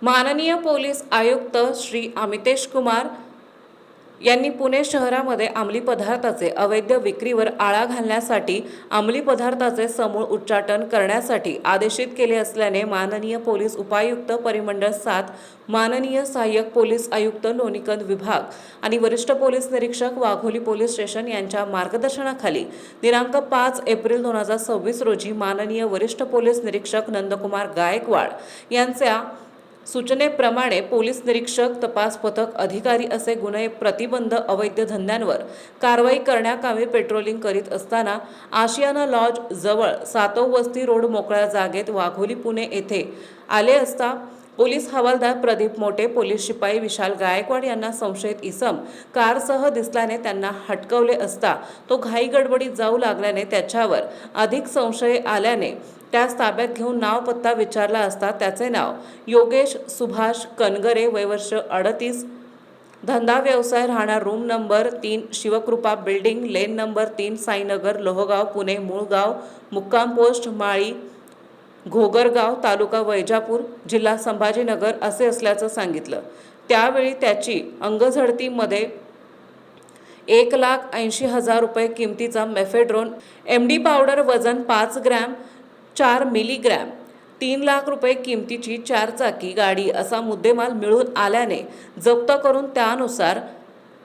माननीय पोलीस आयुक्त श्री अमितेश कुमार यांनी पुणे शहरामध्ये अंमली पदार्थाचे अवैध विक्रीवर आळा घालण्यासाठी अंमली पदार्थाचे समूळ उच्चाटन करण्यासाठी आदेशित केले असल्याने माननीय पोलीस उपायुक्त परिमंडळ 7, माननीय सहाय्यक पोलीस आयुक्त लोणीकंद विभाग आणि वरिष्ठ पोलीस निरीक्षक वाघोली पोलीस स्टेशन यांच्या मार्गदर्शनाखाली दिनांक 5 एप्रिल 2026 रोजी माननीय वरिष्ठ पोलीस निरीक्षक नंदकुमार गायकवाड यांच्या सूचनेप्रमाणे पोलीस निरीक्षक, तपास पथक अधिकारी असे गुन्हे प्रतिबंध अवैध धंद्यांवर कारवाई करण्याकामी पेट्रोलिंग करीत असताना आशियाना लॉज जवळ सातव वस्ती रोड मोकळ्या जागेत वाघोली पुणे येथे आले असता पोलीस हवालदार प्रदीप मोटे, पोलीस शिपाई विशाल गायकवाड यांना संशयित इसम कारसह दिसल्याने त्यांना हटकवले असता तो घाई गडबडीत जाऊ लागल्याने त्याच्यावर अधिक संशय आल्याने त्यास ताब्यात घेऊन नाव पत्ता विचारला असता त्याचे नाव योगेश सुभाष कनगरे, वय वर्ष 38, धंदा व्यवसाय, राहणार room number 3, Shivkrupa building, lane number 3, Sainagar, Lohegaon, Pune, मूळ गाव, मुक्काम पोस्ट माळी, घोगरगाव, तालुका वैजापूर, जिल्हा संभाजीनगर असे असल्याचं सांगितलं। त्यावेळी त्याची अंगझडतीमध्ये 1,80,000 रुपये किमतीचा मेफेड्रोन MD पावडर वजन 5 ग्रॅम 4 मिलीग्रॅम, 3 लाख रुपये किमतीची 4 चाकी गाडी असा मुद्देमाल मिळून आल्याने जप्त करून त्यानुसार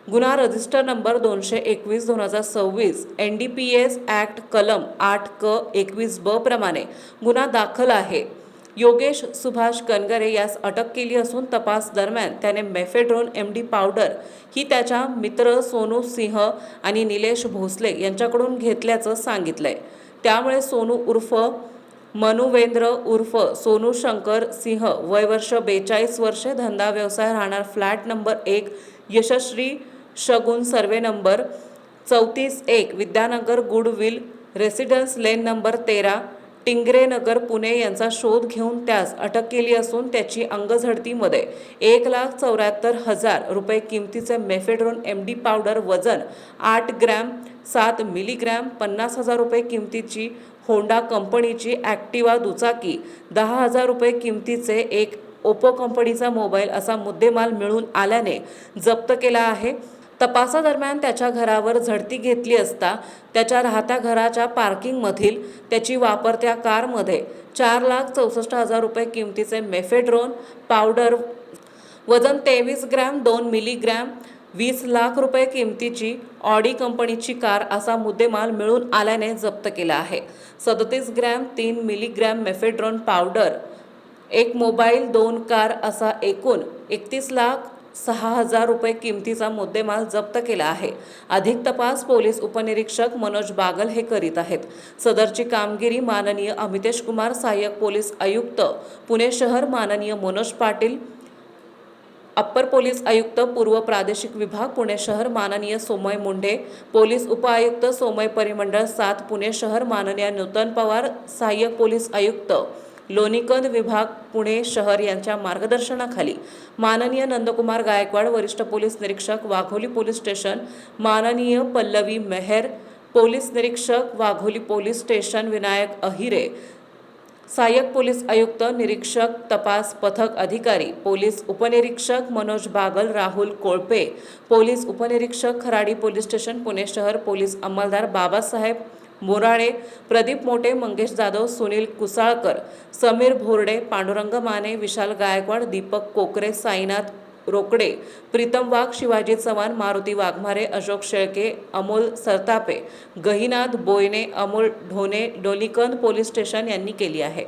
गुन्हा रजिस्टर नंबर 221/2026 NDPS ॲक्ट कलम 8 क 21 ब प्रमाणे गुन्हा दाखल आहे। योगेश सुभाष कनगरे यास अटक केली असून तपास दरम्यान त्याने मेफेड्रोन MD पावडर ही त्याच्या मित्र सोनू सिंह आणि निलेश भोसले यांच्याकडून घेतल्याचं सांगितलंय। त्यामुळे सोनू उर्फ मनुवेंद्र उर्फ सोनू शंकर सिंह, वय वर्ष 42 वर्षे, धंदा व्यवसाय, राहणार flat number 1, Yashasvi Shagun, survey number 34/1, Vidyanagar, goodwill residence, lane number 13, Tingre Nagar, Pune यांचा शोध घेऊन त्यास अटक केली असून त्याची अंगझडतीमध्ये 1,74,000 रुपये किमतीचे मेफेड्रोन MD पावडर वजन 8 ग्रॅम 7 मिलीग्रॅम, 50,000 रुपये किमतीची होंडा कंपनीची ॲक्टिवा दुचाकी, 10,000 रुपये किमतीचे एक ओप्पो कंपनीचा मोबाईल असा मुद्देमाल मिळून आल्याने जप्त केला आहे। तपासादरम्यान त्याच्या घरावर झडती घेतली असता त्याच्या राहत्या घराच्या पार्किंगमधील त्याची वापरत्या कारमध्ये 4,64,000 रुपये किमतीचे मेफेड्रोन पावडर वजन 23 ग्रॅम 2 मिलीग्रॅम, 20 लाख रुपये किमतीची ऑडी कंपनीची कार असा मुद्देमाल मिळून आल्याने जप्त केला आहे। 37 ग्रॅम 3 मिलीग्रॅम मेफेड्रोन पावडर, एक मोबाईल, 2 कार असा एकूण 31,06,000 रुपये किमतीचा मुद्देमाल जप्त केला आहे। अधिक तपास पोलीस उपनिरीक्षक मनोज बागल हे करीत आहेत। सदरची कामगिरी माननीय अमितेश कुमार, सहाय्यक पोलीस आयुक्त पुणे शहर, माननीय मनोज पाटील, अप्पर पोलीस आयुक्त पूर्व प्रादेशिक विभाग पुणे शहर, माननीय सोमय मुंडे, पोलीस उपआयुक्त सोमय परिमंडळ 7 पुणे शहर, माननीय नूतन पवार, सहाय्यक पोलीस आयुक्त लोणीकंद विभाग पुणे शहर यांच्या मार्गदर्शनाखाली माननीय नंदकुमार गायकवाड, वरिष्ठ पोलीस निरीक्षक वाघोली पोलीस स्टेशन, माननीय पल्लवी मेहर, पोलीस निरीक्षक वाघोली पोलीस स्टेशन विनायक अहिरे, सहाय्यक पोलीस आयुक्त, निरीक्षक, तपास पथक अधिकारी, पोलीस उपनिरीक्षक मनोज बागल, राहुल कोळपे, पोलीस उपनिरीक्षक खराडी पोलीस स्टेशन पुणे शहर, पोलीस अंमलदार बाबासाहेब मोराळे, प्रदीप मोटे, मंगेश जाधव, सुनील कुसाळकर, समीर भोरडे, पांडुरंग माने, विशाल गायकवाड, दीपक कोकरे, साईनाथ रोकडे, प्रीतम वाघ, शिवाजी चव्हाण, मारुती वाघमारे, अशोक शेळके, अमोल सरतापे, गहिनाथ बोयने, अमोल ढोणे, लोणीकंद पोलीस स्टेशन यांनी केली आहे।